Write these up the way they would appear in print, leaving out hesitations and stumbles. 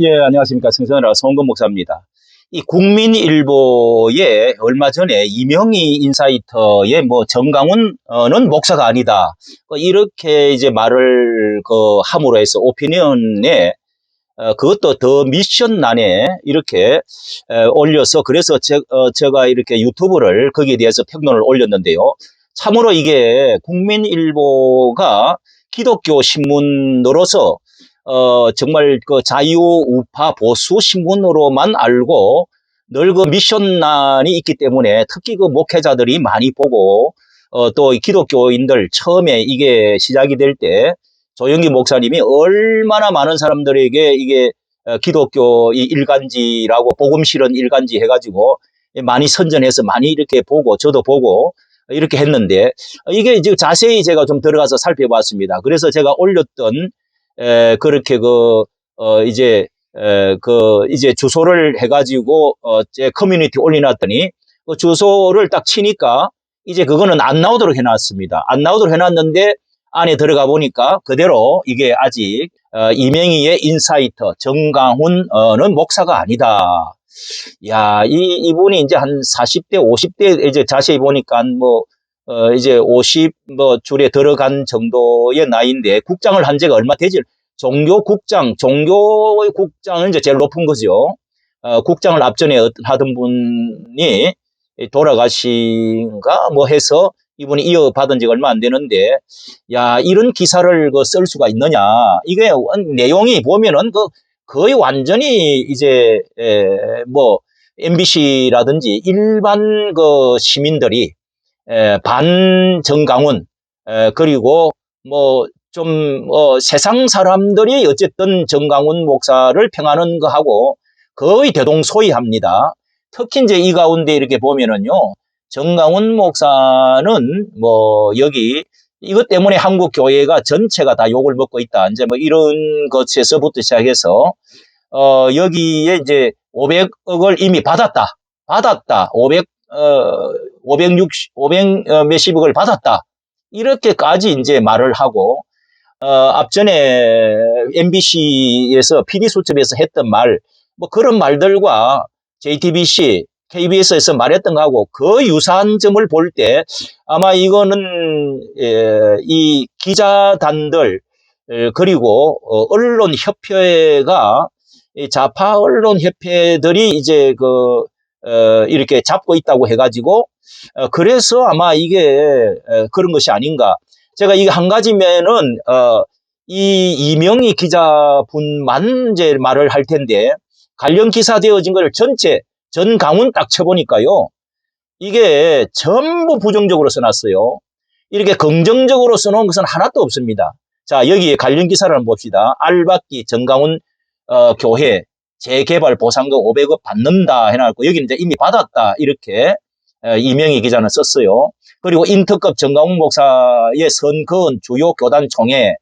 예, 안녕하십니까. 성선라 송건 목사입니다. 이 국민일보에 얼마 전에 이명희 인사이터의 뭐 정강훈은 목사가 아니다. 이렇게 이제 말을 함으로 해서 오피니언에 그것도 더 미션란에 이렇게 올려서 그래서 제가 이렇게 유튜브를 거기에 대해서 평론을 올렸는데요. 참으로 이게 국민일보가 기독교 신문으로서 정말 그 자유우파 보수 신문으로만 알고 늘 그 미션란이 있기 때문에 특히 그 목회자들이 많이 보고 또 이 기독교인들 처음에 이게 시작이 될 때 조영기 목사님이 얼마나 많은 사람들에게 이게 기독교 이 일간지라고 복음 실은 일간지 해가지고 많이 선전해서 많이 이렇게 보고 저도 보고 이렇게 했는데 이게 지금 자세히 제가 좀 들어가서 살펴봤습니다. 그래서 제가 올렸던 그렇게 이제 주소를 해가지고 제 커뮤니티 올려놨더니 그 주소를 딱 치니까 이제 그거는 안 나오도록 해놨습니다. 안 나오도록 해놨는데 안에 들어가 보니까 그대로 이게 아직 이명희의 인사이터 정강훈은 목사가 아니다. 야, 이분이 이제 한 40대, 50대 이제 자세히 보니까 이제 50 줄에 들어간 정도의 나이인데 국장을 한 지가 얼마 되지? 종교의 국장은 이제 제일 높은 거죠. 국장을 앞전에 하던 분이 돌아가신가 뭐 해서 이분이 이어받은 지가 얼마 안 되는데, 야, 이런 기사를 쓸 수가 있느냐. 이게 내용이 보면은 거의 완전히 이제, MBC라든지 일반 시민들이, 반 정강훈, 그리고 세상 사람들이 어쨌든 정강훈 목사를 평하는 거하고 거의 대동소이합니다. 특히 이제 이 가운데 이렇게 보면은요, 정강훈 목사는 여기 이것 때문에 한국 교회가 전체가 다 욕을 먹고 있다. 이제 이런 것에서부터 시작해서 여기에 이제 500억을 이미 받았다. 500 몇십억을 받았다. 이렇게까지 이제 말을 하고 앞전에 MBC에서 PD수첩에서 했던 말, 그런 말들과 JTBC, KBS에서 말했던 거하고 그 유사한 점을 볼 때 아마 이거는 이 기자단들 그리고 언론협회가 좌파 언론협회들이 이제 이렇게 잡고 있다고 해가지고 그래서 아마 이게 그런 것이 아닌가. 제가 이게 한 가지면은 이 이명희 기자분만 이제 말을 할 텐데 관련 기사 되어진 걸 전체 전강훈 딱 쳐보니까요. 이게 전부 부정적으로 써놨어요. 이렇게 긍정적으로 써놓은 것은 하나도 없습니다. 자, 여기에 관련 기사를 한번 봅시다. 알박기 정강훈 교회 재개발 보상금 500억 받는다 해놨고 여기는 이제 이미 받았다 이렇게 이명희 기자는 썼어요. 그리고 인터급 정강훈 목사의 선거은 주요 교단 총회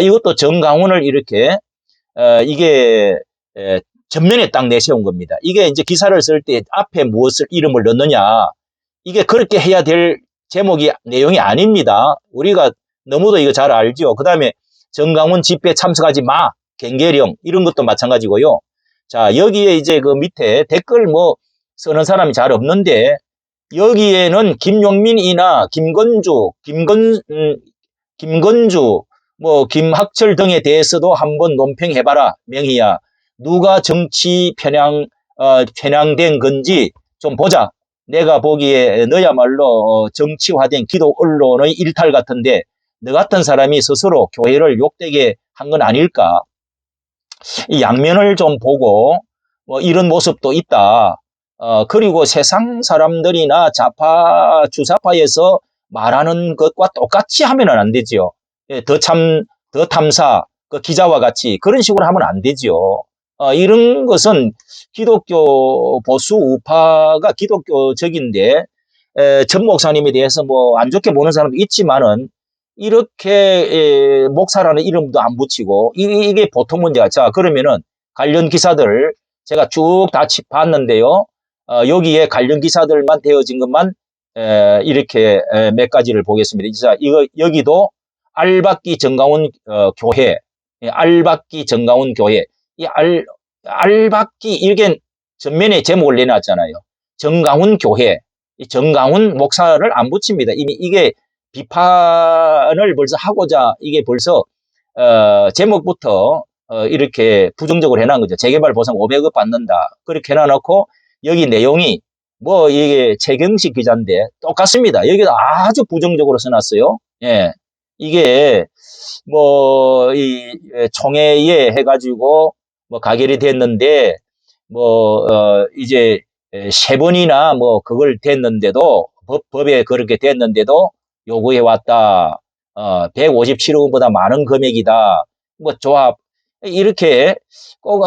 이것도 정강훈을 이렇게 이게 전면에 딱 내세운 겁니다. 이게 이제 기사를 쓸 때 앞에 무엇을 이름을 넣느냐 이게 그렇게 해야 될 제목이 내용이 아닙니다. 우리가 너무도 이거 잘 알죠. 그 다음에 정강훈 집회 참석하지 마 경계령 이런 것도 마찬가지고요. 자, 여기에 이제 그 밑에 댓글 쓰는 사람이 잘 없는데 여기에는 김용민이나 김건주 김학철 등에 대해서도 한번 논평해봐라. 명희야. 누가 정치 편향된 건지 좀 보자. 내가 보기에 너야말로 정치화된 기독 언론의 일탈 같은데 너 같은 사람이 스스로 교회를 욕되게 한 건 아닐까. 이 양면을 좀 보고 이런 모습도 있다. 그리고 세상 사람들이나 주사파에서 말하는 것과 똑같이 하면은 안 되죠. 예, 더 탐사, 기자와 같이 그런 식으로 하면 안 되죠. 이런 것은 기독교 보수 우파가 기독교적인데, 전 목사님에 대해서 안 좋게 보는 사람도 있지만은, 이렇게, 목사라는 이름도 안 붙이고, 이게 보통 문제야. 자, 그러면은 관련 기사들 제가 쭉 다 봤는데요. 여기에 관련 기사들만 되어진 것만 이렇게 몇 가지를 보겠습니다. 자, 여기도 알박기 정강훈 교회, 알박기 정강훈 교회, 알박기, 이렇게 전면에 제목을 내놨잖아요. 정강훈 교회. 이 정강훈 목사를 안 붙입니다. 이미 이게 비판을 벌써 하고자 이게 벌써 제목부터 이렇게 부정적으로 해놓은 거죠. 재개발 보상 500억 받는다. 그렇게 해놔놓고 여기 내용이 뭐 이게 최경식 기자인데 똑같습니다. 여기도 아주 부정적으로 써놨어요. 예. 이게 뭐 이 총회에 해가지고 뭐 가결이 됐는데 뭐 이제 세 번이나 뭐 그걸 됐는데도 법에 그렇게 됐는데도 요구해 왔다. 157억 원보다 많은 금액이다. 뭐 조합 이렇게 꼭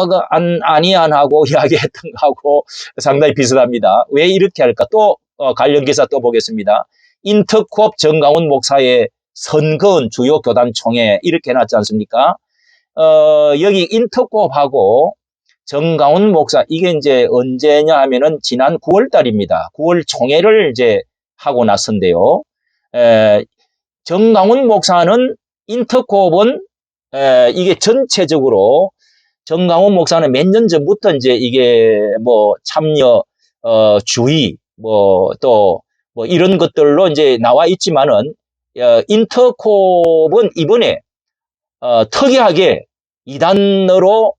아니 안 하고 이야기했던 거하고 상당히 비슷합니다. 왜 이렇게 할까? 또 관련 기사 또 보겠습니다. 인터콥 정강훈 목사의 선거은 주요 교단 총회 이렇게 해놨지 않습니까? 여기 인터콥하고 정강훈 목사 이게 이제 언제냐 하면은 지난 9월 달입니다. 9월 총회를 이제 하고 났은데요. 정강훈 목사는 인터콥은 이게 전체적으로 정강훈 목사는 몇 년 전부터 이제 이게 뭐 참여 주의 뭐 또 뭐 이런 것들로 이제 나와 있지만은 인터콥은 이번에 특이하게 이단으로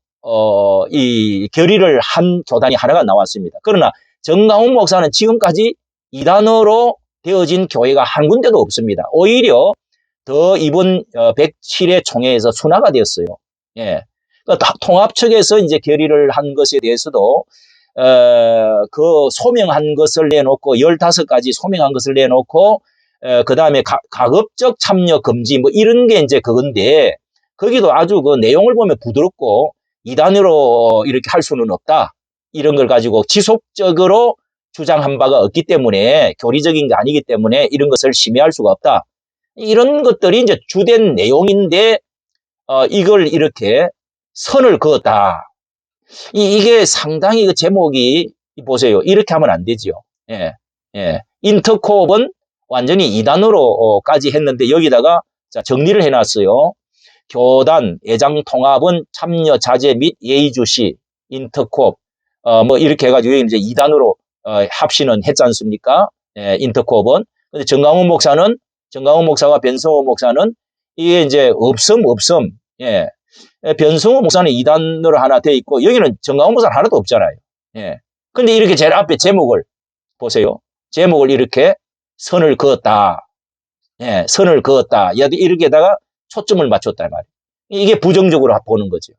이 결의를 한 교단이 하나가 나왔습니다. 그러나 정강훈 목사는 지금까지 이단으로 되어진 교회가 한 군데도 없습니다. 오히려 더 이번 107회 총회에서 순화가 되었어요. 예. 그러니까 통합 측에서 이제 결의를 한 것에 대해서도 그 소명한 것을 내놓고 15가지 소명한 것을 내놓고 그 다음에 가급적 참여 금지 뭐 이런 게 이제 그건데 거기도 아주 그 내용을 보면 부드럽고 이단으로 이렇게 할 수는 없다. 이런 걸 가지고 지속적으로 주장한 바가 없기 때문에 교리적인 게 아니기 때문에 이런 것을 심의할 수가 없다. 이런 것들이 이제 주된 내용인데 이걸 이렇게 선을 그었다. 이게 상당히 그 제목이 보세요. 이렇게 하면 안 되죠. 예, 예. 인터콥은 완전히 이단으로까지 했는데 여기다가 자, 정리를 해놨어요. 교단, 애장 통합은 참여 자제 및 예의주시, 인터콥, 뭐 이렇게 해가지고 이제 이단으로 합신은 했지 않습니까? 예, 인터콥은. 근데 정강훈 목사와 변성호 목사는 이게 이제 없음. 예. 변성호 목사는 이단으로 하나 돼 있고 여기는 정강훈 목사는 하나도 없잖아요. 예. 근데 이렇게 제일 앞에 제목을 보세요. 제목을 이렇게 선을 그었다. 예, 선을 그었다. 이렇게다가 초점을 맞췄단 말이에요. 이게 부정적으로 보는 거죠.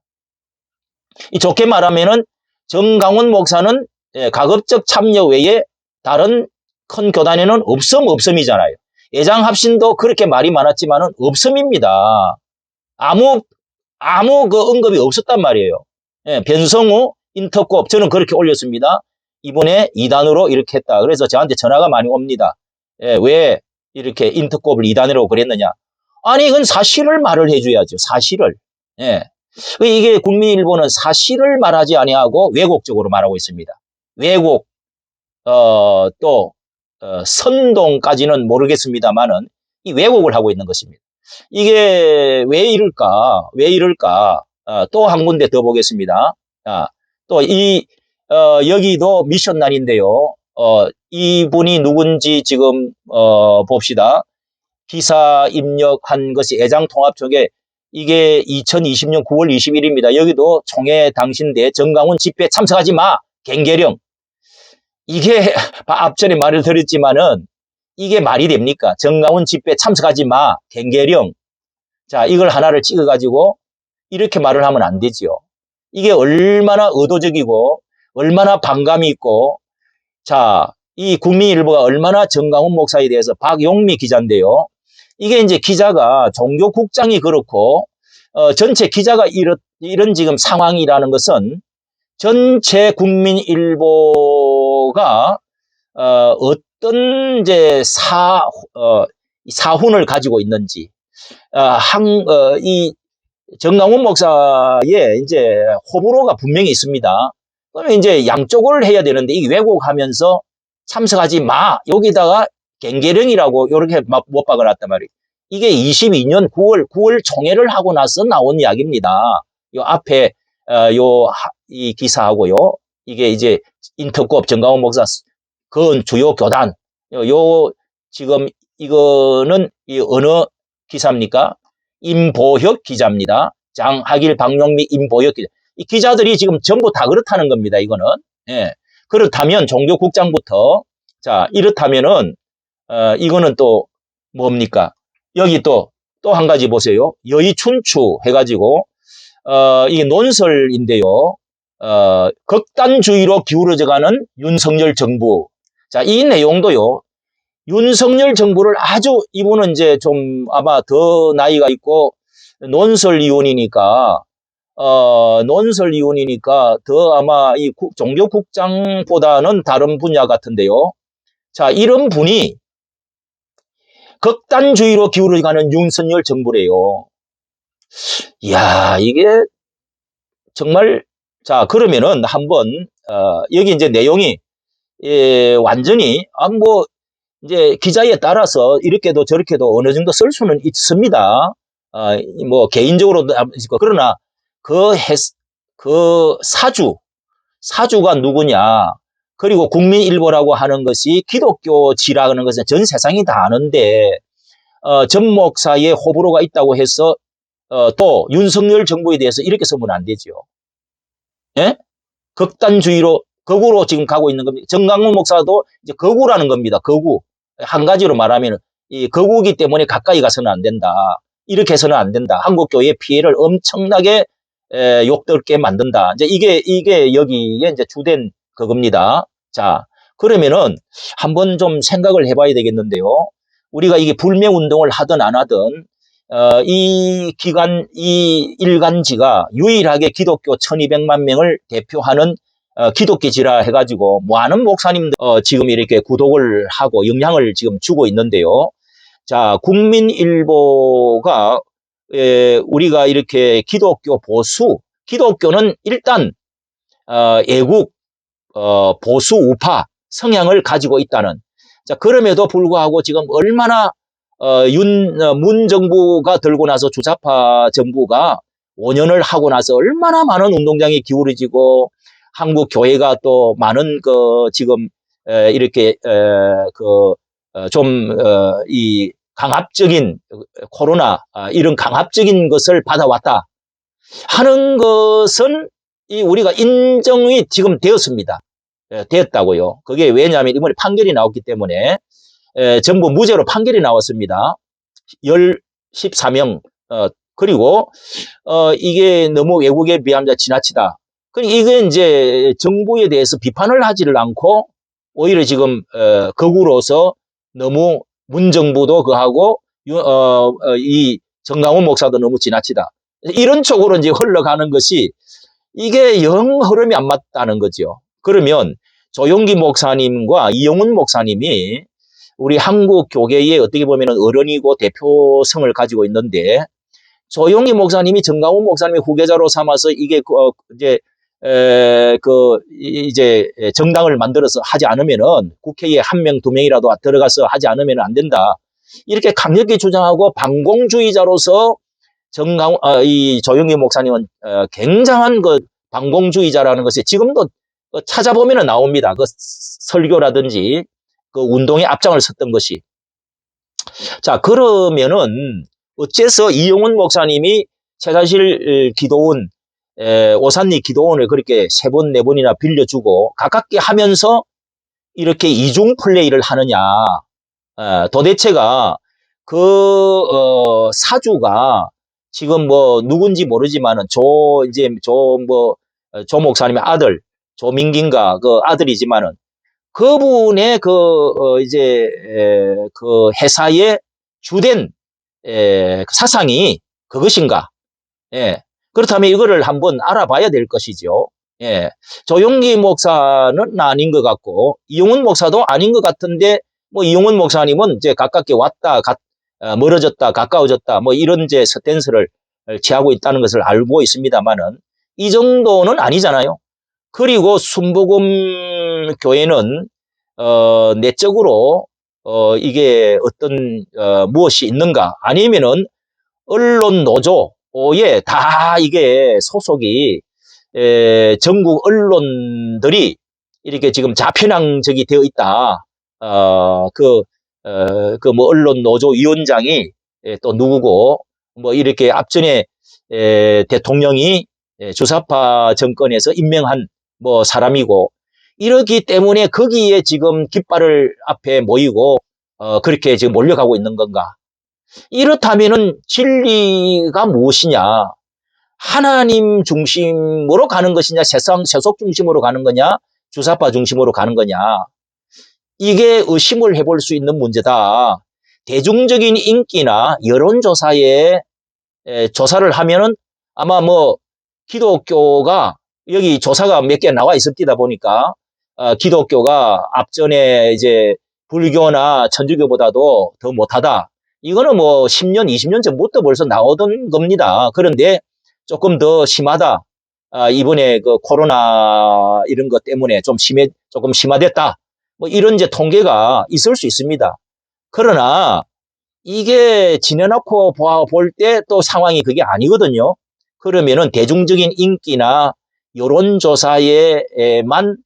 좋게 말하면은 정강훈 목사는 가급적 참여 외에 다른 큰 교단에는 없음이잖아요. 애장합신도 그렇게 말이 많았지만은 없음입니다. 아무 그 언급이 없었단 말이에요. 예, 변성우, 인터콥 저는 그렇게 올렸습니다. 이번에 2단으로 이렇게 했다. 그래서 저한테 전화가 많이 옵니다. 예, 왜 이렇게 인터콥을 2단으로 그랬느냐. 아니 이건 사실을 말을 해줘야죠. 사실을. 예. 이게 국민일보는 사실을 말하지 아니하고 왜곡적으로 말하고 있습니다. 왜곡 또 선동까지는 모르겠습니다만은 이 왜곡을 하고 있는 것입니다. 이게 왜 이럴까? 또 한 군데 더 보겠습니다. 또 여기도 미션날인데요. 이분이 누군지 지금 봅시다. 기사 입력한 것이 애장통합 쪽에 이게 2020년 9월 20일입니다. 여기도 총회 당신대 정강훈 집회 참석하지 마. 갱계령. 이게 앞전에 말을 드렸지만은 이게 말이 됩니까? 정강훈 집회 참석하지 마. 갱계령. 자, 이걸 하나를 찍어가지고 이렇게 말을 하면 안 되지요. 이게 얼마나 의도적이고 얼마나 반감이 있고 자, 이 국민일보가 얼마나 정강훈 목사에 대해서 박용미 기자인데요. 이게 이제 기자가 종교국장이 그렇고 전체 기자가 이런 지금 상황이라는 것은 전체 국민일보가 어떤 이제 사훈을 가지고 있는지 이 정강훈 목사의 이제 호불호가 분명히 있습니다. 그러면 이제 양쪽을 해야 되는데 이 왜곡하면서 참석하지 마 여기다가 갱계령이라고 이렇게 못 박아놨단 말이에요. 이게 22년 9월 총회를 하고 나서 나온 이야기입니다. 요 앞에 이 기사하고요. 이게 이제 인터콥 정강훈 목사 그 주요 교단 지금 이거는 이 어느 기사입니까? 임보혁 기자입니다. 장하길, 박용미, 임보혁 기자. 이 기자들이 지금 전부 다 그렇다는 겁니다. 이거는. 예. 그렇다면 종교국장부터 자 이렇다면은 이거는 또 뭡니까? 여기 또 한 가지 보세요. 여의춘추 해가지고 이게 논설인데요. 극단주의로 기울어져가는 윤석열 정부. 자, 이 내용도요. 윤석열 정부를 아주 이분은 이제 좀 아마 더 나이가 있고 논설위원이니까 더 아마 이 종교국장보다는 다른 분야 같은데요. 자, 이런 분이 극단주의로 기울어가는 윤석열 정부래요. 이야, 이게 정말 자 그러면은 한번 여기 이제 내용이 완전히 뭐 이제 기자에 따라서 이렇게도 저렇게도 어느 정도 쓸 수는 있습니다. 뭐 개인적으로도 있고 그러나 그 사주가 누구냐 그리고 국민일보라고 하는 것이 기독교지라는 것은 전 세상이 다 아는데 전 목사의 호불호가 있다고 해서 또 윤석열 정부에 대해서 이렇게 쓰면 안 되죠. 예? 극단주의로 거구로 지금 가고 있는 겁니다. 정강훈 목사도 이제 거구라는 겁니다. 거구. 한 가지로 말하면 이 거구기 때문에 가까이 가서는 안 된다. 이렇게 해서는 안 된다. 한국 교회의 피해를 엄청나게 욕되게 만든다. 이제 이게 여기에 이제 주된 그겁니다. 자, 그러면은 한번 좀 생각을 해봐야 되겠는데요. 우리가 이게 불매 운동을 하든 안 하든 이 일간지가 유일하게 기독교 1200만 명을 대표하는 기독교지라 해가지고 많은 목사님들 지금 이렇게 구독을 하고 영향을 지금 주고 있는데요. 자, 국민일보가 우리가 이렇게 기독교는 일단 애국 보수 우파 성향을 가지고 있다는. 자, 그럼에도 불구하고 지금 얼마나 문 정부가 들고 나서 주사파 정부가 5년을 하고 나서 얼마나 많은 운동장이 기울어지고 한국 교회가 또 많은 지금 이렇게 이 강압적인 코로나 이런 강압적인 것을 받아왔다 하는 것은 우리가 인정이 지금 되었습니다. 되었다고요. 그게 왜냐하면 이번에 판결이 나왔기 때문에 전부 무죄로 판결이 나왔습니다. 14명 그리고 이게 너무 외국에 비하면 지나치다. 그러니까 이게 이제 정부에 대해서 비판을 하지를 않고 오히려 지금 거구로서 너무 문정부도 그하고 이 정강훈 목사도 너무 지나치다. 이런 쪽으로 이제 흘러가는 것이 이게 영 흐름이 안 맞다는 거죠. 그러면 조용기 목사님과 이용훈 목사님이 우리 한국 교계의 어떻게 보면 어른이고 대표성을 가지고 있는데 조용기 목사님이 정강훈 목사님의 후계자로 삼아서 이게 이제 정당을 만들어서 하지 않으면은 국회에 한 명, 두 명이라도 들어가서 하지 않으면 안 된다. 이렇게 강력히 주장하고 반공주의자로서 이 조용기 목사님은 굉장한 반공주의자라는 것이 지금도 찾아보면 나옵니다. 그 설교라든지 그 운동에 앞장을 섰던 것이. 자, 그러면은 어째서 이용훈 목사님이 최다실 기도원, 오산리 기도원을 그렇게 3번, 4번이나 빌려주고 가깝게 하면서 이렇게 이중 플레이를 하느냐. 도대체가 사주가 지금 뭐 누군지 모르지만은 조 목사님의 아들, 조민기인가 그 아들이지만은 그분의 회사의 주된 사상이 그것인가? 예. 그렇다면 이거를 한번 알아봐야 될 것이죠. 예. 조용기 목사는 아닌 것 같고 이용훈 목사도 아닌 것 같은데 뭐 이용훈 목사님은 이제 가깝게 왔다 멀어졌다 가까워졌다 뭐 이런 이제 스탠스를 취하고 있다는 것을 알고 있습니다만은 이 정도는 아니잖아요. 그리고 순복음 교회는 내적으로 이게 어떤 무엇이 있는가 아니면은 언론 노조에 다 이게 소속이 전국 언론들이 이렇게 지금 좌편향적이 되어 있다. 뭐 언론 노조 위원장이 또 누구고 뭐 이렇게 앞전에 대통령이 주사파 정권에서 임명한 뭐 사람이고 이러기 때문에 거기에 지금 깃발을 앞에 모이고 그렇게 지금 몰려가고 있는 건가? 이렇다면은 진리가 무엇이냐? 하나님 중심으로 가는 것이냐? 세속 중심으로 가는 거냐? 주사파 중심으로 가는 거냐? 이게 의심을 해볼 수 있는 문제다. 대중적인 인기나 여론조사에 조사를 하면은 아마 뭐 기독교가 여기 조사가 몇 개 나와 있었다 보니까 기독교가 앞전에 이제 불교나 천주교보다도 더 못하다. 이거는 뭐 10년, 20년 전부터 벌써 나오던 겁니다. 그런데 조금 더 심하다. 이번에 그 코로나 이런 것 때문에 조금 심화됐다. 뭐 이런 이제 통계가 있을 수 있습니다. 그러나 이게 지내놓고 볼 때 또 상황이 그게 아니거든요. 그러면은 대중적인 인기나 여론조사에만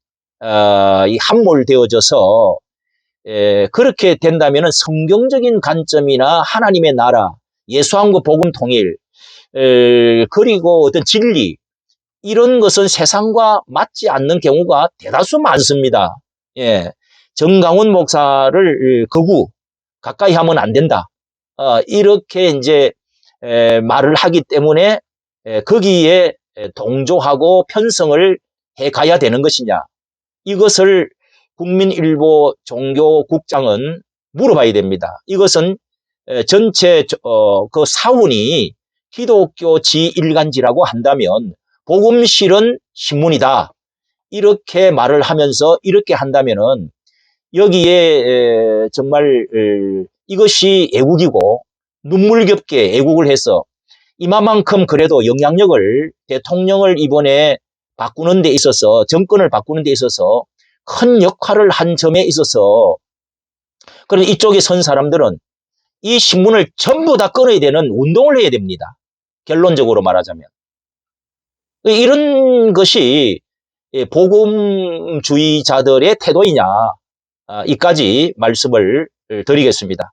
함몰되어져서 그렇게 된다면은 성경적인 관점이나 하나님의 나라, 예수함과 복음 통일, 그리고 어떤 진리 이런 것은 세상과 맞지 않는 경우가 대다수 많습니다. 예, 정강훈 목사를 가까이 하면 안 된다. 이렇게 이제 말을 하기 때문에 거기에 동조하고 편성을 해 가야 되는 것이냐. 이것을 국민일보 종교국장은 물어봐야 됩니다. 이것은 전체 그 사원이 기독교 지일간지라고 한다면 복음실은 신문이다. 이렇게 말을 하면서 이렇게 한다면은 여기에 정말 이것이 애국이고 눈물겹게 애국을 해서 이만큼 그래도 영향력을 대통령을 이번에 바꾸는 데 있어서 정권을 바꾸는 데 있어서 큰 역할을 한 점에 있어서 그런 이쪽에 선 사람들은 이 신문을 전부 다 끊어야 되는 운동을 해야 됩니다. 결론적으로 말하자면. 이런 것이 복음주의자들의 태도이냐 이까지 말씀을 드리겠습니다.